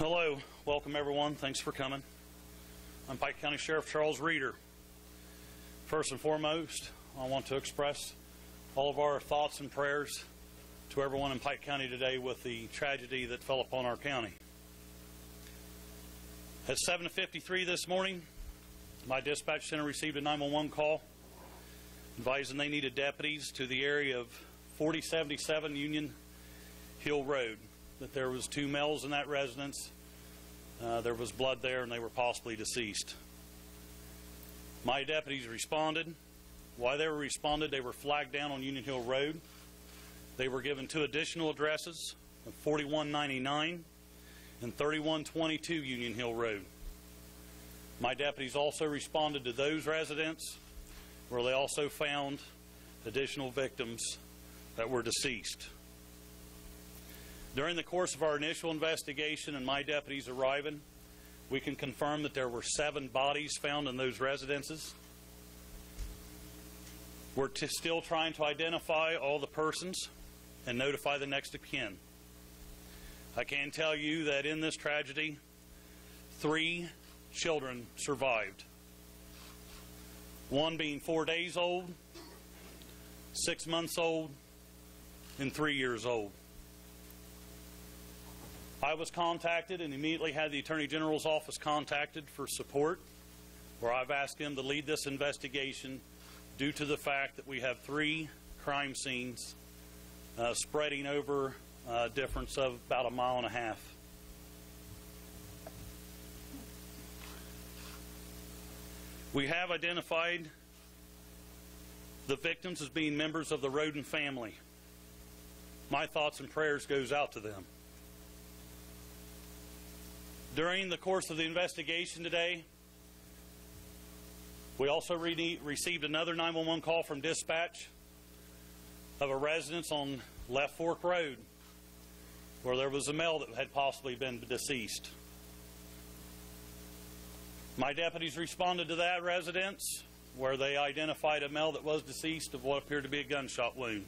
Hello, welcome everyone. Thanks for coming. I'm Pike County Sheriff Charles Reeder. First and foremost, I want to express all of our thoughts and prayers to everyone in Pike County today with the tragedy that fell upon our county. At 7:53 this morning, my dispatch center received a 911 call advising they needed deputies to the area of 4077 Union Hill Road, that there was two males in that residence. There was blood there and they were possibly deceased. My deputies responded. While they responded, they were flagged down on Union Hill Road. They were given two additional addresses of 4199 and 3122 Union Hill Road. My deputies also responded to those residents where they also found additional victims that were deceased. During the course of our initial investigation and my deputies arriving, we can confirm that there were 7 bodies found in those residences. We're still trying to identify all the persons and notify the next of kin. I can tell you that in this tragedy, 3 children survived. One being 4 days old, 6 months old, and 3 years old. I was contacted and immediately had the Attorney General's office contacted for support, where I've asked them to lead this investigation due to the fact that we have 3 crime scenes spreading over a difference of about 1.5 miles. We have identified the victims as being members of the Roden family. My thoughts and prayers goes out to them. During the course of the investigation today, we also received another 911 call from dispatch of a residence on Left Fork Road where there was a male that had possibly been deceased. My deputies responded to that residence where they identified a male that was deceased of what appeared to be a gunshot wound.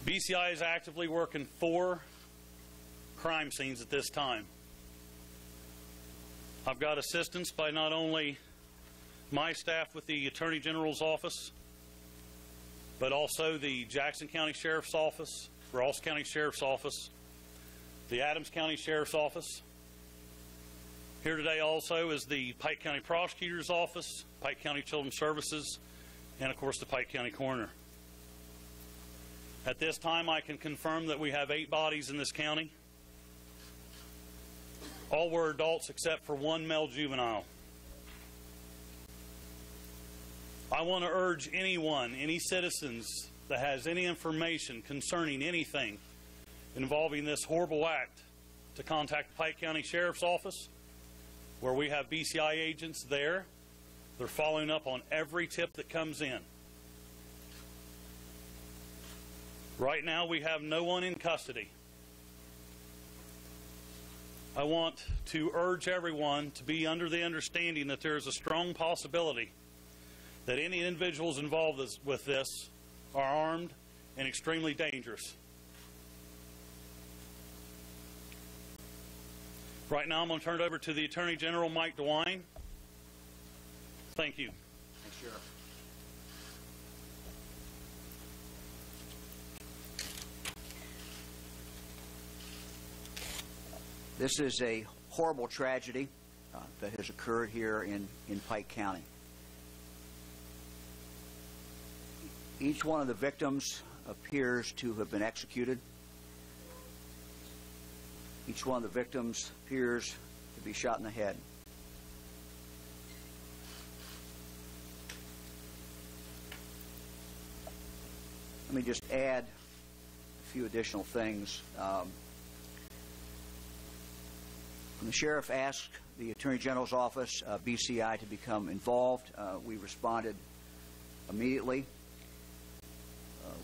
BCI is actively working 4 crime scenes at this time. I've got assistance by not only my staff with the Attorney General's office, but also the Jackson County Sheriff's Office, Ross County Sheriff's Office, the Adams County Sheriff's Office. Here today also is the Pike County Prosecutor's Office, Pike County Children's Services, and of course the Pike County Coroner. At this time, I can confirm that we have 8 bodies in this county. All were adults except for 1 male juvenile. I want to urge anyone, any citizens that has any information concerning anything involving this horrible act to contact the Pike County Sheriff's Office, where we have BCI agents there. They're following up on every tip that comes in. Right now, we have no one in custody. I want to urge everyone to be under the understanding that there is a strong possibility that any individuals involved with this are armed and extremely dangerous. Right now, I'm going to turn it over to the Attorney General, Mike DeWine. Thank you. Thanks, Sheriff. This is a horrible tragedy that has occurred here in Pike County. Each one of the victims appears to have been executed. Each one of the victims appears to be shot in the head. Let me just add a few additional things. When the sheriff asked the Attorney General's office, BCI, to become involved, we responded immediately.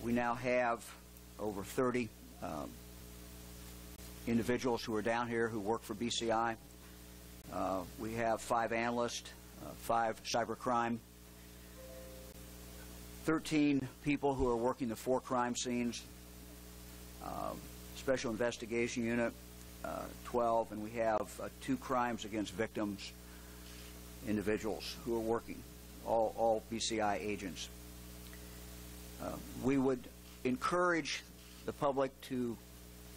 We now have over 30 individuals who are down here who work for BCI. We have 5 analysts, 5 cybercrime, 13 people who are working the 4 crime scenes, Special Investigation Unit, 12, and we have 2 crimes against victims, individuals who are working, all BCI agents. We would encourage the public to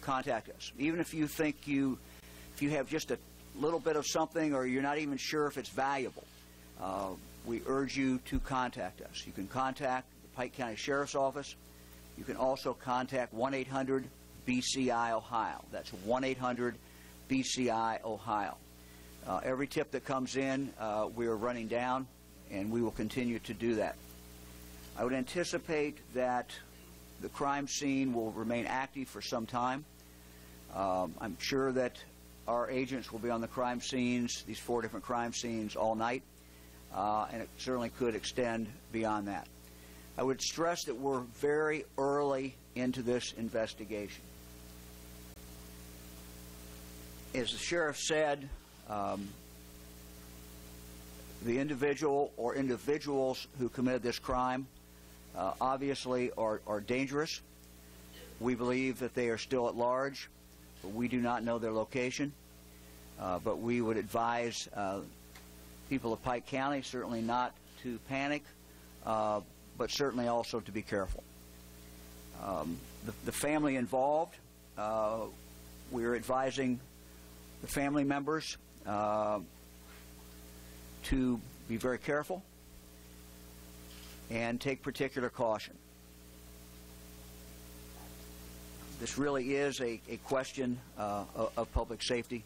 contact us, even if you think if you have just a little bit of something or you're not even sure if it's valuable. We urge you to contact us. You can contact the Pike County Sheriff's Office. You can also contact 1-800-BCI-OHIO. That's 1-800-BCI-OHIO. Every tip that comes in, we are running down, and we will continue to do that. I would anticipate that the crime scene will remain active for some time. I'm sure that our agents will be on the crime scenes, these 4 different crime scenes, all night, and it certainly could extend beyond that. I would stress that we're very early into this investigation. As the sheriff said, the individual or individuals who committed this crime obviously are dangerous. We believe that they are still at large, but we do not know their location. But we would advise people of Pike County certainly not to panic, but certainly also to be careful. The family involved, we are advising the family members to be very careful and take particular caution. This really is a question of public safety,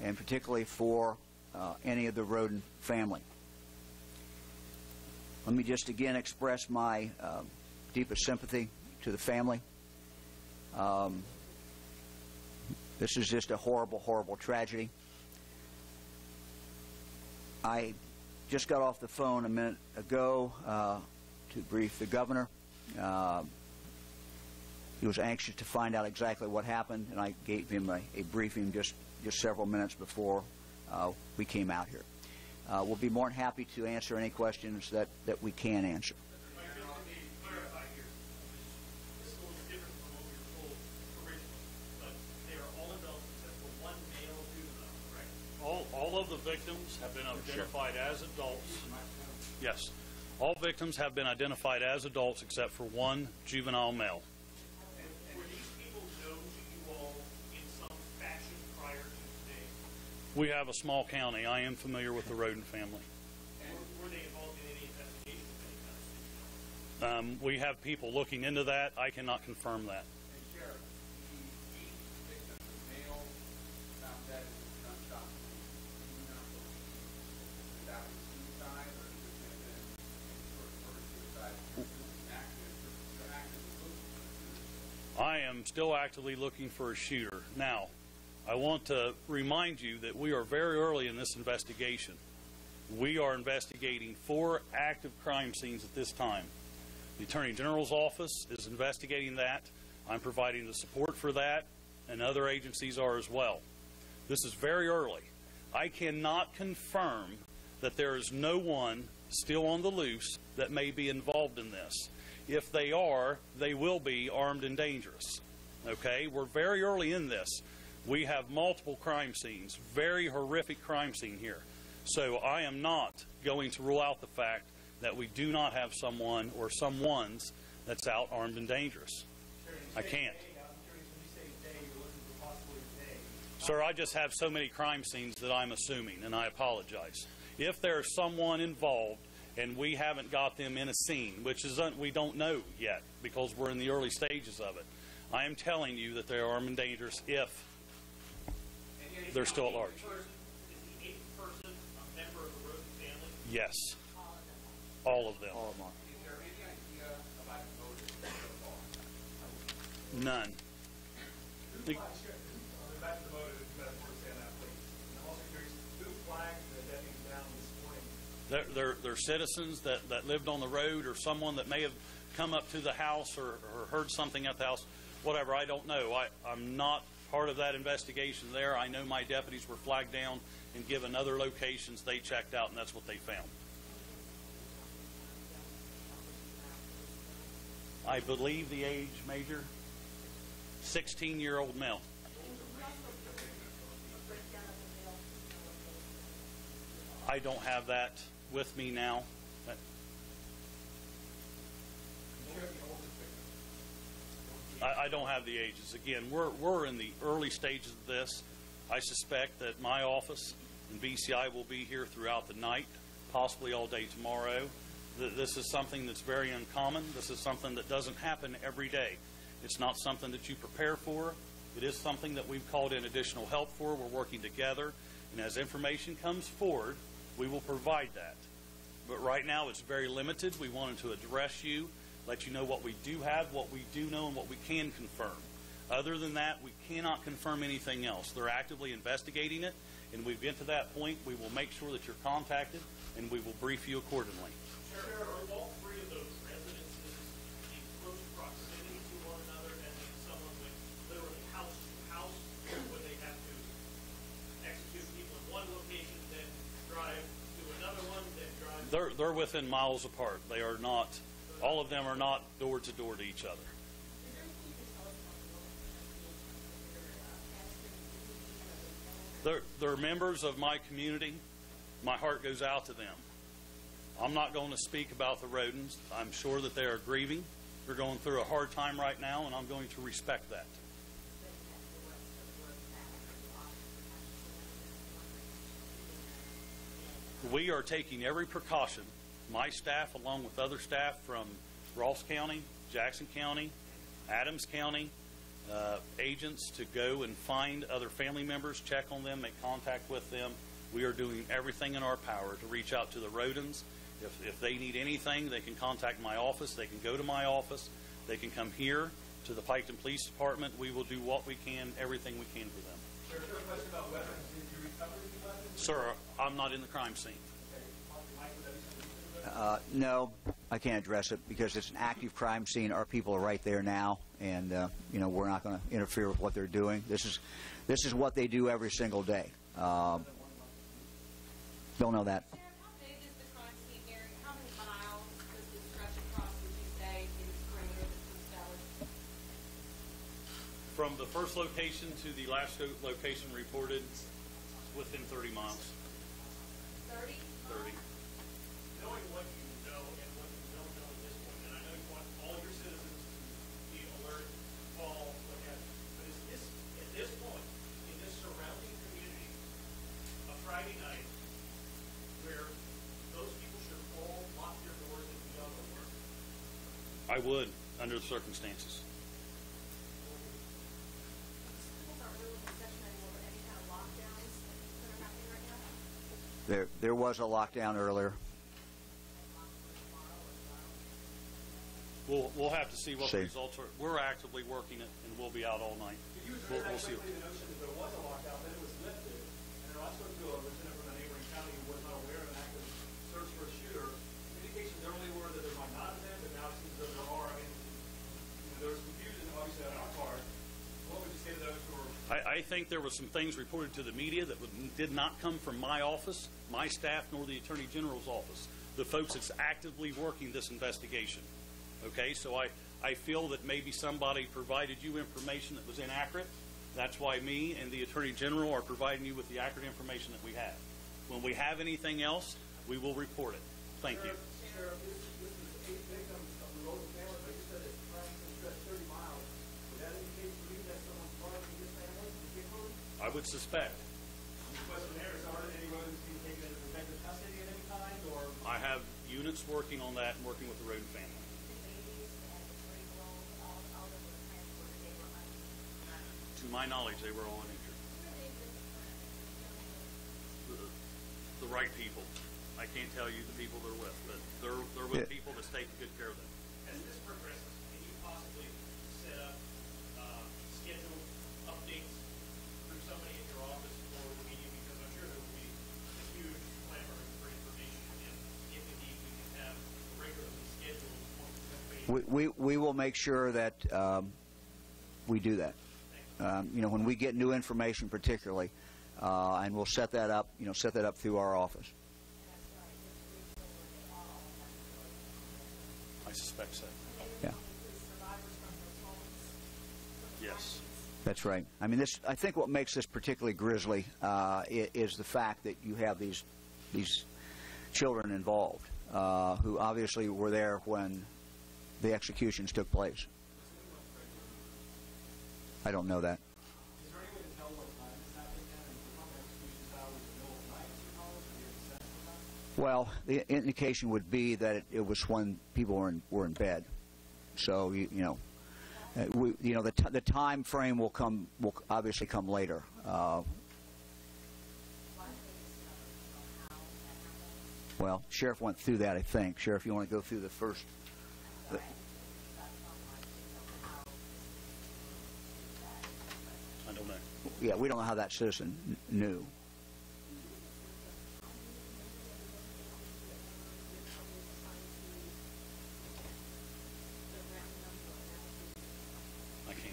and particularly for any of the Roden family. Let me just again express my deepest sympathy to the family. This is just a horrible, horrible tragedy. I just got off the phone a minute ago to brief the governor. He was anxious to find out exactly what happened, and I gave him a briefing just several minutes before we came out here. We'll be more than happy to answer any questions that we can answer. All of the victims have been identified as adults. Yes. All victims have been identified as adults except for 1 juvenile male. And were these people known to you all in some fashion prior to today? We have a small county. I am familiar with the Roden family. And were they involved in any investigation of any kind of situation? We have people looking into that. I cannot confirm that. And Sheriff, the 8 victims of male found dead at the gunshot wound, do you not believe that was suicide, or is it been any sort of murder suicide? I am still actively looking for a shooter. Now, I want to remind you that we are very early in this investigation. We are investigating 4 active crime scenes at this time. The Attorney General's office is investigating that. I'm providing the support for that, and other agencies are as well. This is very early. I cannot confirm that there is no one still on the loose that may be involved in this. If they are, they will be armed and dangerous. Okay? We're very early in this. We have multiple crime scenes, very horrific crime scene here. So I am not going to rule out the fact that we do not have someone or someones that's out armed and dangerous. I can't. Sir, I just have so many crime scenes that I'm assuming, and I apologize. If there's someone involved and we haven't got them in a scene, which is we don't know yet because we're in the early stages of it, I am telling you that they are armed and dangerous if they're still at large. Is the 8th person a member of the Roden family? Yes. All of them. All of them. Is there any idea about the motive so far? None. Back to the motive, if you better understand that, please. I'm also curious, who flagged the deputies down this morning? They're citizens that lived on the road, or someone that may have come up to the house or heard something at the house. Whatever, I don't know. I'm not part of that investigation there. I know my deputies were flagged down and given other locations they checked out, and that's what they found. I believe the age, Major, 16-year-old male. I don't have that with me now. I don't have the ages. Again, we're in the early stages of this. I suspect that my office and BCI will be here throughout the night, possibly all day tomorrow. This is something that's very uncommon. This is something that doesn't happen every day. It's not something that you prepare for. It is something that we've called in additional help for. We're working together, and as information comes forward, we will provide that. But right now, it's very limited. We wanted to address you, let you know what we do have, what we do know, and what we can confirm. Other than that, we cannot confirm anything else. They're actively investigating it, and we've been to that point. We will make sure that you're contacted, and we will brief you accordingly. Sheriff, are all three of those residences in close proximity to one another, and then someone went literally house to house, where they have to execute people in one location, then drive to another one, then drive? They're within miles apart. They are not, all of them are not door to door to each other. They're members of my community. My heart goes out to them. I'm not going to speak about the rodents. I'm sure that they are grieving. They're going through a hard time right now, and I'm going to respect that. We are taking every precaution, my staff along with other staff from Ross County, Jackson County, Adams County, agents to go and find other family members, check on them, make contact with them. We are doing everything in our power to reach out to the rodents. If they need anything, they can contact my office. They can go to my office. They can come here to the Pike County Police Department. We will do what we can, everything we can for them. Sir, is there a question about weapons? Did you recover any weapons? Sir, I'm not in the crime scene. No, I can't address it because it's an active crime scene. Our people are right there now, and we're not going to interfere with what they're doing. This is what they do every single day. Don't know that. Sheriff, how big is the crime scene area? How many miles does it stretch across, would you say, is greater than Costello? From the first location to the last location reported, within 30 miles. 30? 30. Knowing what you know and what you don't know at this point, and I know you want all your citizens to be alert, call, what have you, but is this, at this point, in this surrounding community, a Friday night where those people should all lock their doors and be on the work? I would, under the circumstances. Schools aren't really in session anymore, but any kind of lockdowns that are happening right now? There was a lockdown earlier. We'll have to see what the See. results are. We're actively working it, and we'll be out all night. Did you We'll actually see. the notion that there was a lockdown, then it was lifted, and I spoke to a lieutenant from a neighboring county who was not aware of an active search for a shooter. Indications earlier were that there might not have been, but now it seems that there are. I mean, there was confusion, obviously, on our part. What would you say to those who are... I think there were some things reported to the media that did not come from my office, my staff, nor the Attorney General's office, the folks that's actively working this investigation. Okay, so I feel that maybe somebody provided you information that was inaccurate. That's why me and the Attorney General are providing you with the accurate information that we have. When we have anything else, we will report it. Thank you. Sheriff, this is 8 victims of the Rosen family, but you said that crime can stretch 30 miles. Would that indicate to you that someone's part of this family, particularly? I would suspect. The question there is, are any rodents being taken into protective custody of any kind, or... I have units working on that and working with the Roden family. To my knowledge, they were all uninjured. The right people. I can't tell you the people they're with, but they're with people that's taking good care of them. As this progresses, can you possibly set up scheduled updates through somebody in your office or the media? Because I'm sure there will be a huge clamor for information, and if indeed we can have regularly scheduled We will make sure that we do that. When we get new information, particularly, and we'll set that up. Set that up through our office. I suspect so. Yeah. Yes. Yes. That's right. I mean, this. I think what makes this particularly grisly is the fact that you have these children involved who obviously were there when the executions took place. I don't know that. Is there any way to tell what time this happened again? And we're talking executions hours in the middle of the night, you know, or do you have a sense of that? Well, the indication would be that it was when people were in bed. So the time frame will obviously come later. Well, Sheriff went through that, I think. Sheriff, you want to go through the first? I don't know. Yeah, we don't know how that citizen knew. I can't.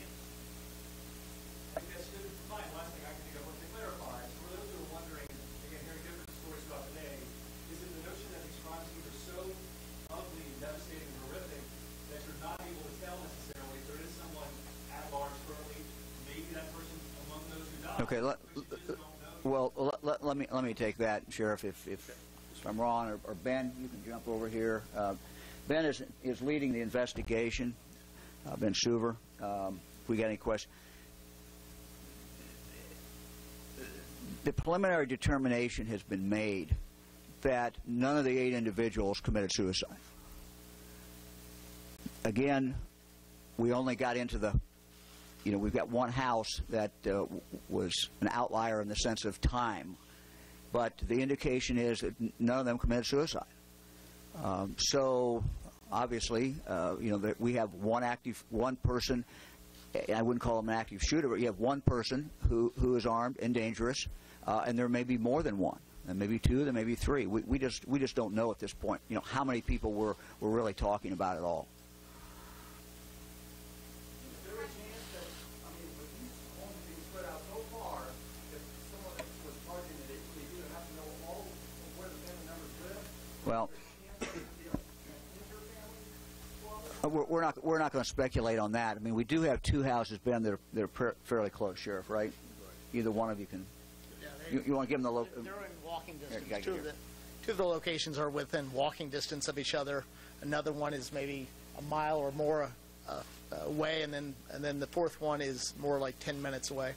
I guess, fine, last thing I can think of, to clarify, so for those who are wondering, again, hearing different stories throughout the day, is it the notion that these crimes scenes are so ugly, devastating, and horrific that you're not able to tell necessarily if there is someone at large currently, maybe that person among those who died, Okay. but you just don't know? Well, let me take that, Sheriff. If I'm wrong, or Ben, you can jump over here. Ben is leading the investigation. Ben Suver. If we got any questions, the preliminary determination has been made that none of the 8 individuals committed suicide. Again, we only got into the. We've got one house that was an outlier in the sense of time, but the indication is that none of them committed suicide. So, obviously, that we have one person. I wouldn't call him an active shooter, but you have one person who is armed and dangerous, and there may be more than one. There may be 2, there may be 3. We just don't know at this point. How many people we're really talking about at all. Is there a chance that, I mean, with these homes being spread out so far, if someone was targeting it, they either have to know all of where the family members live? Well, Interfamily? we're not going to speculate on that. I mean, we do have 2 houses, Ben, that are fairly close, Sheriff, right? Either one of you can. Yeah, You want to give them the local? they're in walking Here, distance. you got it Two of the locations are within walking distance of each other. Another one is maybe a mile or more away, and then the fourth one is more like 10 minutes away.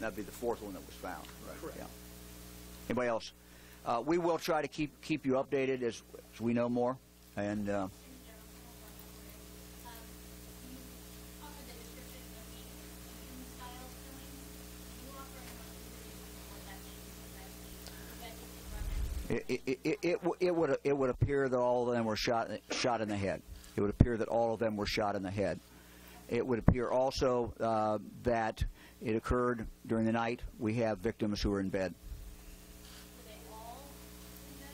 That'd be the 4th one that was found. Right. Correct. Yeah. Anybody else? We will try to keep you updated as we know more. And it would appear that all of them were shot in the head. It would appear that all of them were shot in the head. It would appear also that it occurred during the night. We have victims who are in bed. Were they all in bed?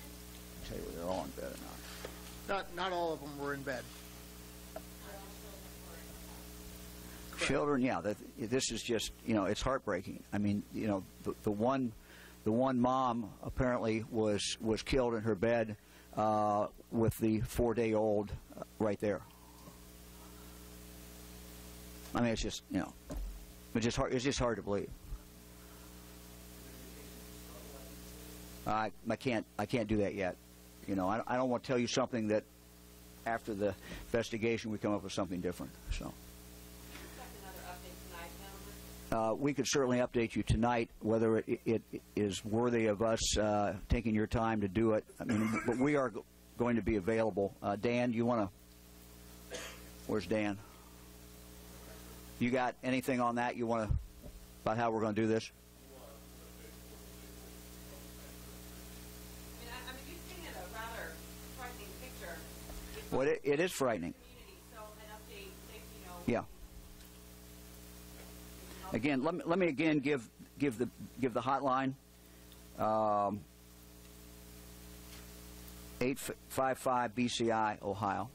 I'll tell you whether they're all in bed or not. Not all of them were in bed. Children, yeah. This is just, it's heartbreaking. I mean, the one mom apparently was killed in her bed with the 4-day-old right there. I mean, it's just, it's just hard to believe. I can't do that yet. I don't want to tell you something that after the investigation we come up with something different. So. We could certainly update you tonight whether it is worthy of us taking your time to do it. I mean, but we are going to be available. Dan, you want to? Where's Dan? You got anything on that you want to about how we're going to do this? I mean, you've painted a rather frightening picture. Well, it is frightening. So an update, Yeah. Again, let me again give the hotline. 855 BCI Ohio,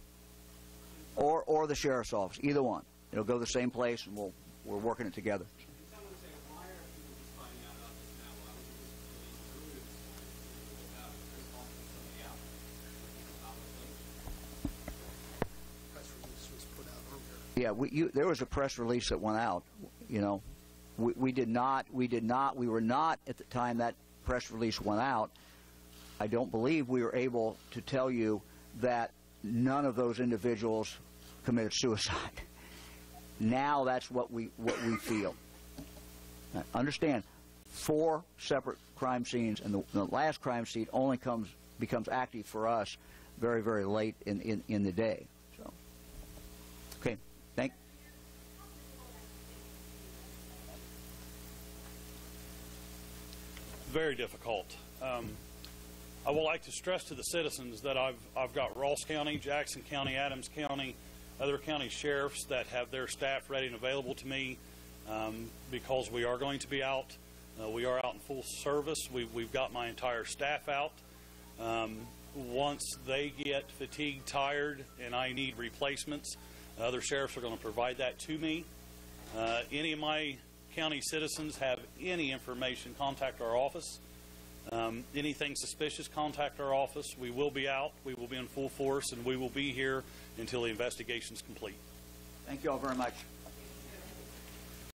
or the sheriff's office. Either one. It'll go to the same place, and we're working it together. Someone would say, why are people just finding out about this now? Why would you just release earlier this morning? People have Chris Paul and somebody else. Press release was put out earlier. Yeah, there was a press release that went out. You know, we were not at the time that press release went out. I don't believe we were able to tell you that none of those individuals committed suicide. Now that's what we feel. Now, understand, 4 separate crime scenes, and the last crime scene only becomes active for us very, very late in the day. So, okay, Very difficult. I would like to stress to the citizens that I've got Ross County, Jackson County, Adams County, other county sheriffs that have their staff ready and available to me because we are going to be out. We are out in full service. We've got my entire staff out. Once they get fatigued, tired, and I need replacements, other sheriffs are going to provide that to me. Any of my county citizens have any information, contact our office. Anything suspicious, contact our office. We will be out. We will be in full force, and we will be here until the investigation is complete. thank you all very much.